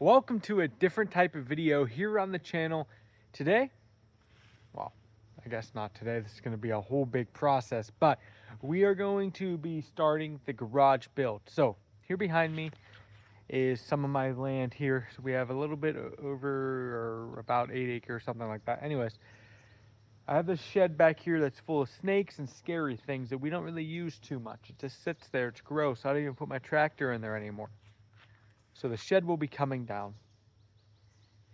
Welcome to a different type of video here on the channel. Today, well, I guess not today, this is going to be a whole big process, but we are going to be starting the garage build. So here behind me is some of my land here. So we have a little bit over or about 8 acres, something like that. Anyways, I have this shed back here that's full of snakes and scary things that we don't really use too much. It just sits there, it's gross. I don't even put my tractor in there anymore. So the shed will be coming down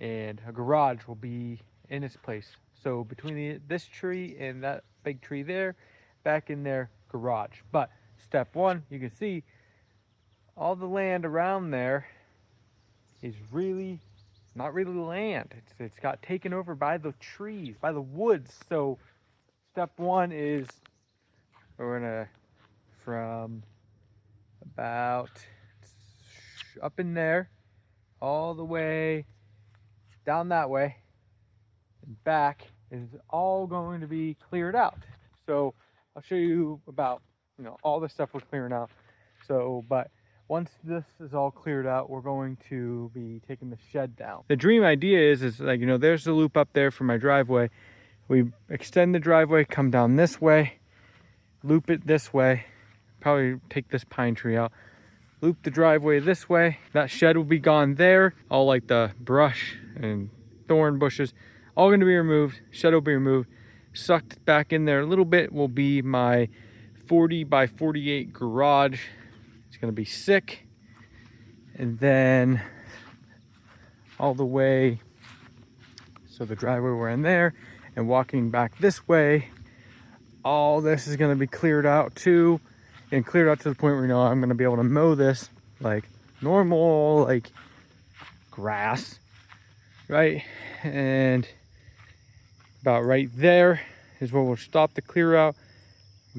and a garage will be in its place. So between this tree and that big tree there, back in there, garage. But step one, you can see all the land around there is really not really land. It's got taken over by the trees, by the woods. So step one is we're gonna from about up in there all the way down that way and back is all going to be cleared out. So I'll show you about all the stuff we're clearing out. So but once this is all cleared out, we're going to be taking the shed down. The dream idea is like, there's the loop up there for my driveway. We extend the driveway, come down this way, loop it this way, probably take this pine tree out, loop the driveway this way. That shed will be gone there. All like the brush and thorn bushes, all going to be removed. Shed will be removed. Sucked back in there a little bit will be my 40 by 48 garage. It's going to be sick. And then all the way, so the driveway we're in there and walking back this way, all this is going to be cleared out too. And cleared out to the point where I'm going to be able to mow this like normal, like grass, right? And about right there is where we'll stop the clear out,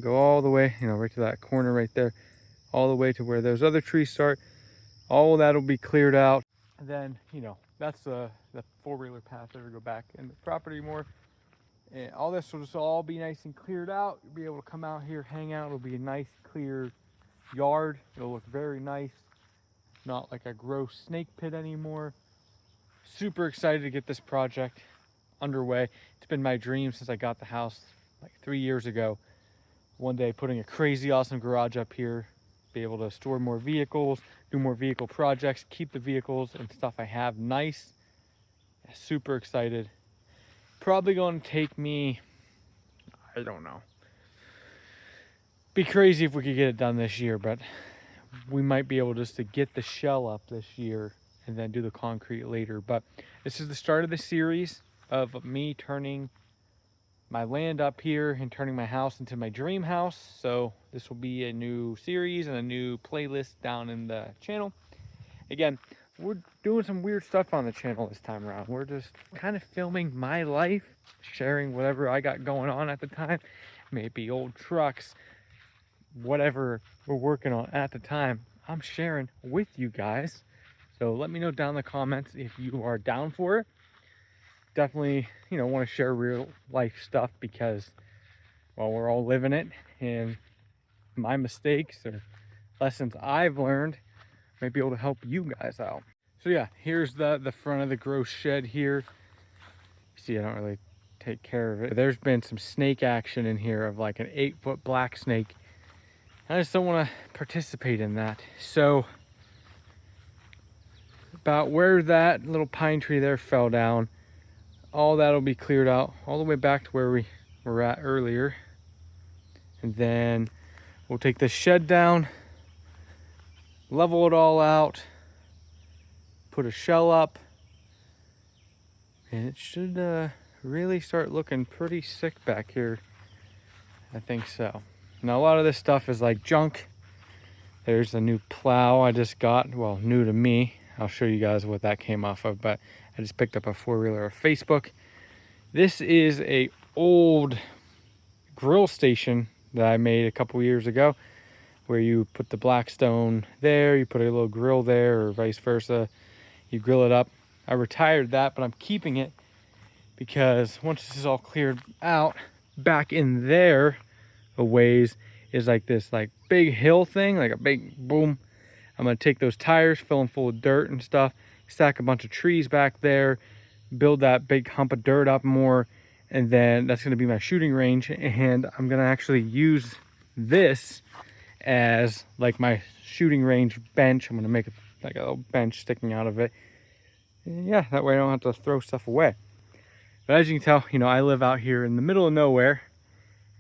go all the way, right to that corner right there, all the way to where those other trees start. All of that will be cleared out. And then, that's the four-wheeler path there to go back in the property more. And all this will just all be nice and cleared out. You'll be able to come out here, hang out. It'll be a nice, clear yard. It'll look very nice. Not like a gross snake pit anymore. Super excited to get this project underway. It's been my dream since I got the house like 3 years ago. One day putting a crazy awesome garage up here, be able to store more vehicles, do more vehicle projects, keep the vehicles and stuff I have nice. Super excited. Probably going to take me, I don't know. Be crazy if we could get it done this year, but we might be able just to get the shell up this year and then do the concrete later. But this is the start of the series of me turning my land up here and turning my house into my dream house. So this will be a new series and a new playlist down in the channel. Again, we're doing some weird stuff on the channel this time around. We're just kind of filming my life, sharing whatever I got going on at the time. Maybe old trucks, whatever we're working on at the time, I'm sharing with you guys. So let me know down in the comments if you are down for it. Definitely, want to share real life stuff because, well, we're all living it, and my mistakes or lessons I've learned might be able to help you guys out. So yeah, here's the front of the gross shed here. See, I don't really take care of it. There's been some snake action in here of like an 8-foot black snake. I just don't want to participate in that. So about where that little pine tree there fell down, all that'll be cleared out all the way back to where we were at earlier. And then we'll take this shed down, level it all out, put a shell up, and it should really start looking pretty sick back here. I think so. Now a lot of this stuff is like junk. There's a new plow I just got, well, new to me. I'll show you guys what that came off of, but I just picked up a four-wheeler off Facebook. This is a old grill station that I made a couple years ago, where you put the Blackstone there, you put a little grill there, or vice versa. You grill it up. I retired that, but I'm keeping it because once this is all cleared out, back in there a ways is like this big hill thing, like a big boom. I'm gonna take those tires, fill them full of dirt and stuff, stack a bunch of trees back there, build that big hump of dirt up more, and then that's going to be my shooting range. And I'm going to actually use this as like my shooting range bench. I'm going to make like a little bench sticking out of it. And yeah, that way I don't have to throw stuff away. But as you can tell, you know, I live out here in the middle of nowhere,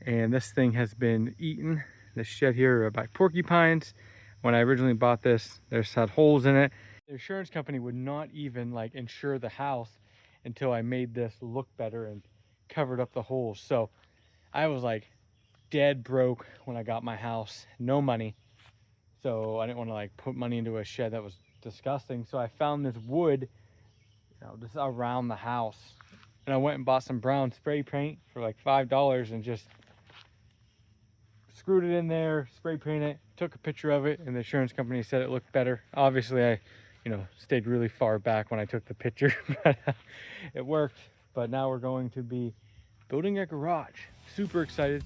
and this thing has been eaten. This shed here by porcupines. When I originally bought this, there's had holes in it. The insurance company would not even like insure the house until I made this look better and covered up the holes. So I was like dead broke when I got my house, no money. So I didn't want to like put money into a shed that was disgusting. So I found this wood, you know, just around the house. And I went and bought some brown spray paint for like $5 and just screwed it in there, spray painted it, took a picture of it, and the insurance company said it looked better. Obviously, I, you know, stayed really far back when I took the picture, but it worked. But now we're going to be building a garage. Super excited.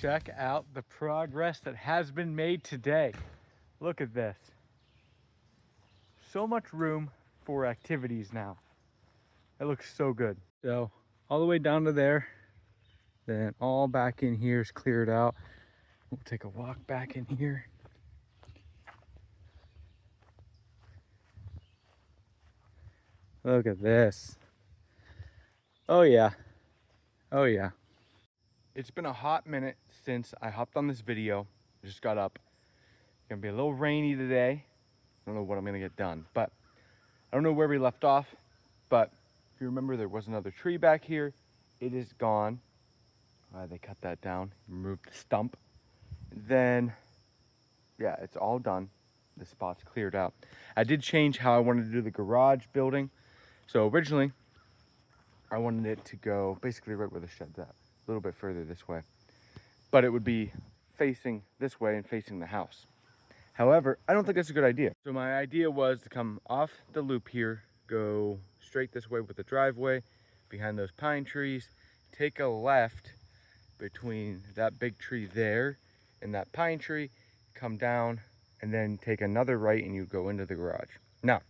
Check out the progress that has been made today. Look at this. So much room for activities now. It looks so good. So all the way down to there, then all back in here is cleared out. We'll take a walk back in here. Look at this. Oh yeah. Oh yeah. It's been a hot minute since I hopped on this video. I just got up. It's gonna be a little rainy today. I don't know what I'm gonna get done, but I don't know where we left off. But if you remember, there was another tree back here. It is gone. They cut that down, removed the stump. Then, yeah, it's all done. The spot's cleared out. I did change how I wanted to do the garage building. So originally, I wanted it to go basically right where the shed's at, a little bit further this way. But it would be facing this way and facing the house. However, I don't think that's a good idea. So my idea was to come off the loop here, go straight this way with the driveway, behind those pine trees, take a left between that big tree there and that pine tree, come down, and then take another right and you go into the garage. Now,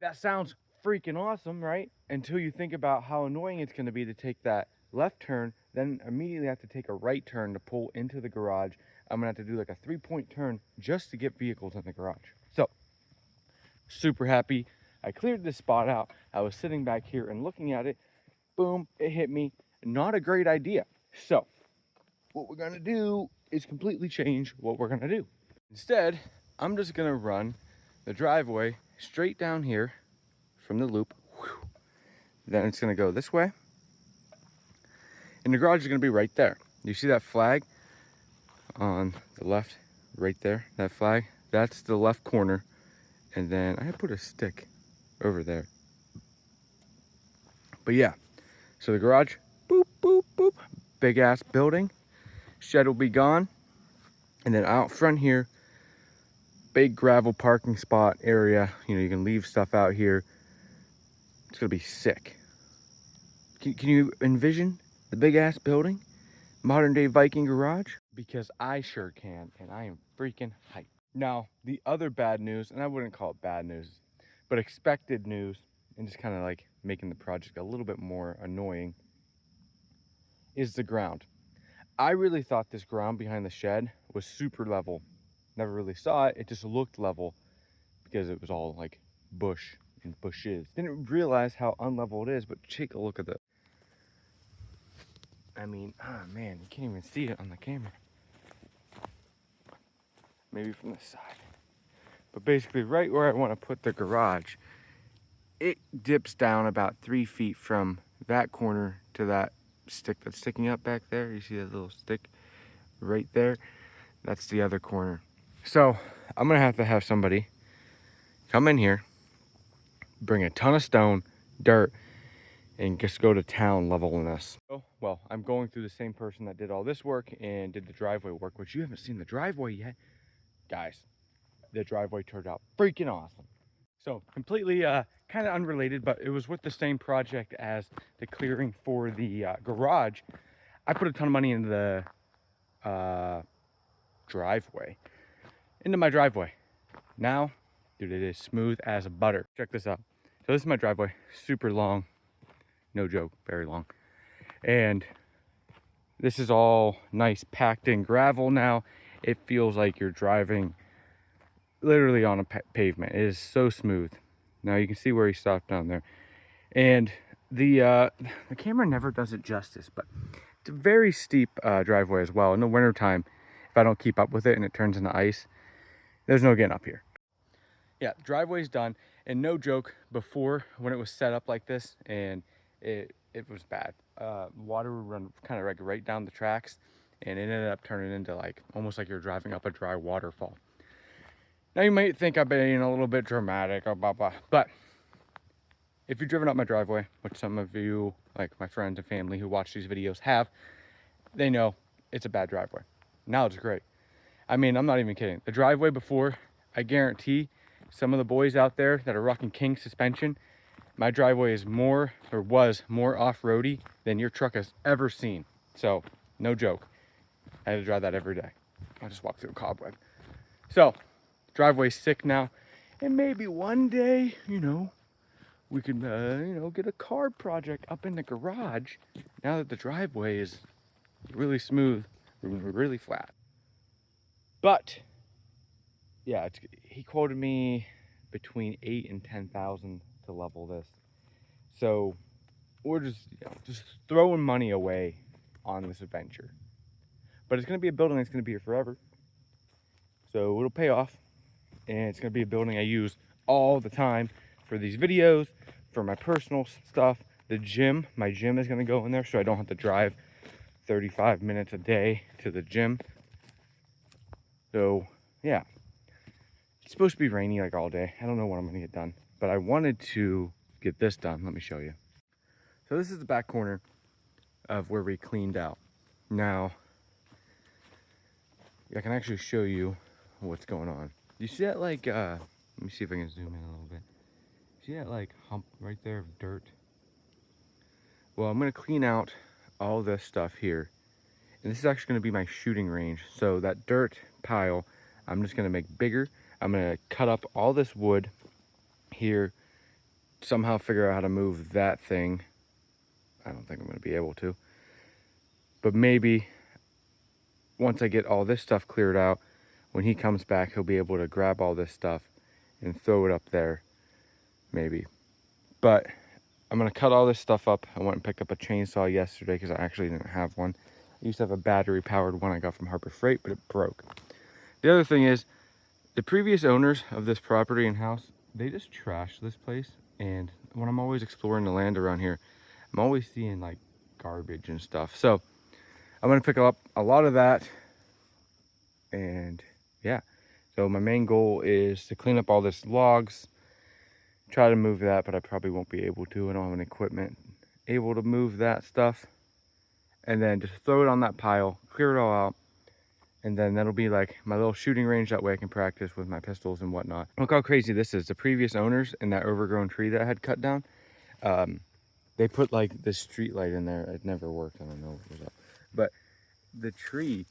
that sounds freaking awesome, right? Until you think about how annoying it's gonna be to take that left turn, then immediately have to take a right turn to pull into the garage. I'm gonna have to do like a 3-point turn just to get vehicles in the garage. So, super happy. I cleared this spot out. I was sitting back here and looking at it. Boom, it hit me. Not a great idea. So, what we're gonna do is completely change what we're gonna do. Instead, I'm just gonna run the driveway straight down here from the loop. Then it's gonna go this way. And the garage is gonna be right there. You see that flag on the left, right there, that flag? That's the left corner. And then I put a stick over there. But yeah, so the garage, boop, boop, boop, big ass building. Shed will be gone. And then out front here, big gravel parking spot area. You know, you can leave stuff out here. It's gonna be sick. Can you envision the big ass building? Modern day Viking garage? Because I sure can, and I am freaking hyped. Now, the other bad news, and I wouldn't call it bad news, but expected news, and just kind of like making the project a little bit more annoying, is the ground. I really thought this ground behind the shed was super level. Never really saw it. It just looked level because it was all like bush and bushes. Didn't realize how unlevel it is, but take a look at that. I mean, oh man, you can't even see it on the camera. Maybe from the side. But basically right where I want to put the garage, it dips down about 3 feet from that corner to that stick that's sticking up back there. You see that little stick right there? That's the other corner. So I'm gonna have to have somebody come in here, bring a ton of stone, dirt, and just go to town leveling this. Oh, well, I'm going through the same person that did all this work and did the driveway work, which you haven't seen the driveway yet. Guys, the driveway turned out freaking awesome. So completely kind of unrelated, but it was with the same project as the clearing for the garage. I put a ton of money into the into my driveway. Now, dude, it is smooth as butter. Check this out. So this is my driveway, super long, no joke, very long. And this is all nice packed in gravel now. It feels like you're driving literally on a pavement. It is so smooth. Now you can see where he stopped down there. And the camera never does it justice, but it's a very steep driveway as well. In the wintertime, if I don't keep up with it and it turns into ice, there's no getting up here. Yeah, driveway's done. And no joke, before when it was set up like this, and it was bad. Water would run kind of like right down the tracks, and it ended up turning into like almost like you're driving up a dry waterfall. Now you might think I'm being a little bit dramatic, or blah blah, but if you've driven up my driveway, which some of you, like my friends and family who watch these videos have, they know it's a bad driveway. Now it's great. I mean, I'm not even kidding. The driveway before, I guarantee some of the boys out there that are rocking King suspension, my driveway is more, or was more off-roady than your truck has ever seen. So, no joke. I had to drive that every day. I just walked through a cobweb. So, driveway's sick now. And maybe one day, you know, we could, you know, get a car project up in the garage now that the driveway is really smooth, really flat. But, yeah, he quoted me between 8 and 10,000 to level this. So we're just, you know, just throwing money away on this adventure. But it's going to be a building that's going to be here forever. So it'll pay off. And it's going to be a building I use all the time for these videos, for my personal stuff. The gym, my gym is going to go in there so I don't have to drive 35 minutes a day to the gym. So, yeah. It's supposed to be rainy like all day. I don't know when I'm going to get done. But I wanted to get this done. Let me show you. So this is the back corner of where we cleaned out. Now, I can actually show you what's going on. You see that like, let me see if I can zoom in a little bit. See that like hump right there of dirt? Well, I'm gonna clean out all this stuff here. And this is actually gonna be my shooting range. So that dirt pile, I'm just gonna make bigger. I'm gonna cut up all this wood here, somehow figure out how to move that thing. I don't think I'm gonna be able to. But maybe once I get all this stuff cleared out, when he comes back, he'll be able to grab all this stuff and throw it up there, maybe. But I'm gonna cut all this stuff up. I went and picked up a chainsaw yesterday because I actually didn't have one. I used to have a battery powered one I got from Harbor Freight, but it broke. The other thing is, the previous owners of this property and house, they just trashed this place. And when I'm always exploring the land around here, I'm always seeing like garbage and stuff. So I'm gonna pick up a lot of that. And yeah, so my main goal is to clean up all this logs, try to move that, but I probably won't be able to. I don't have any equipment able to move that stuff. And then just throw it on that pile, clear it all out, and then that'll be like my little shooting range. That way I can practice with my pistols and whatnot. Look how crazy this is. The previous owners in that overgrown tree that I had cut down, they put like this street light in there. It never worked. I don't know what was up. But the tree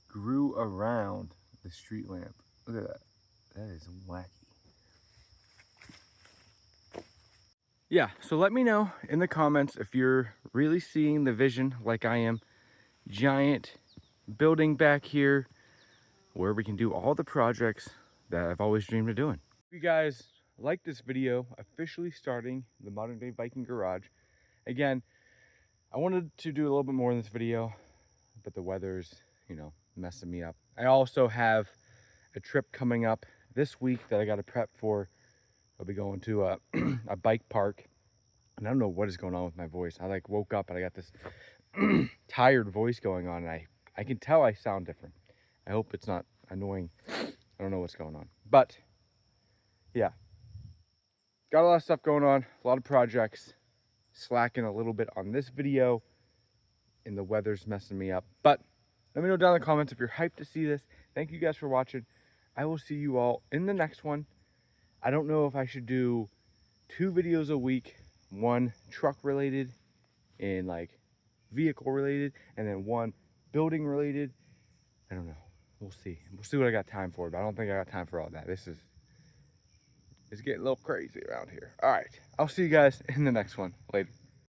grew around the street lamp. Look at that. That is wacky. Yeah, so let me know in the comments if you're really seeing the vision like I am. Giant building back here where we can do all the projects that I've always dreamed of doing. If you guys like this video, officially starting the Modern Day Viking Garage. Again, I wanted to do a little bit more in this video, but the weather's, you know, messing me up. I also have a trip coming up this week that I got to prep for. I'll be going to a bike park, and I don't know what is going on with my voice. I like woke up and I got this tired voice going on, and I can tell I sound different. I hope it's not annoying. I don't know what's going on, but yeah, got a lot of stuff going on, a lot of projects, slacking a little bit on this video, and the weather's messing me up. But let me know down in the comments if you're hyped to see this. Thank you guys for watching. I will see you all in the next one. I don't know if I should do 2 videos a week, one truck related and like vehicle related, and then one building related. I don't know. We'll see. We'll see what I got time for, but I don't think I got time for all that. It's getting a little crazy around here. All right. I'll see you guys in the next one. Later.